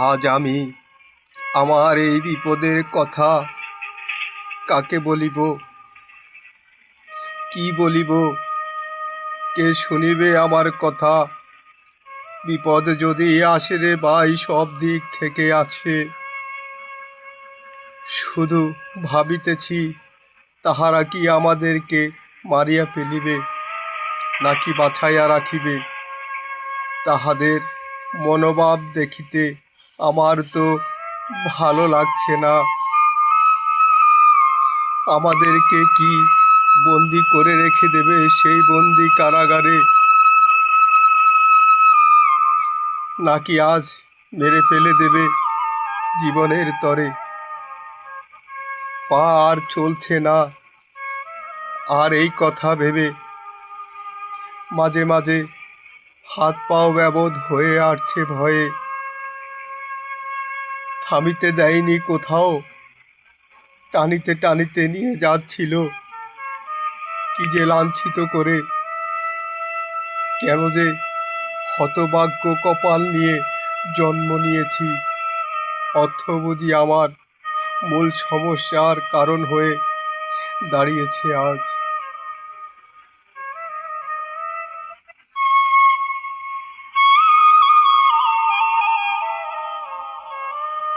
আজ আমি আমার এই বিপদের কথা কাকে বলিব, কি বলিব? কে শুনিবে আমার কথা? বিপদ যদি আসে রে ভাই, সব দিক থেকে আসে। শুধু ভাবিতেছি, তাহারা কি আমাদেরকে মারিয়া ফেলিবে, নাকি বাছাইয়া রাখিবে? তাহাদের মনোভাব দেখিতে আমার তো ভালো লাগছে না। আমাদেরকে কি বন্দি করে রেখে দেবে সেই বন্দি কারাগারে, নাকি আজ মেরে ফেলে দেবে জীবনের তরে? পা আর চলছে না, আর এই কথা ভেবে মাঝে মাঝে হাত পাও ব্যবধ হয়ে আসছে ভয়ে। থামিতে দেয়নি কোথাও, টানিতে টানিতে নিয়ে যাচ্ছিল। কি যে লাঞ্ছিত করে, কেন যে হতভাগ্য কপাল নিয়ে জন্ম নিয়েছি। অর্থ বুঝি আমার মূল সমস্যার কারণ হয়ে দাঁড়িয়েছে আজ।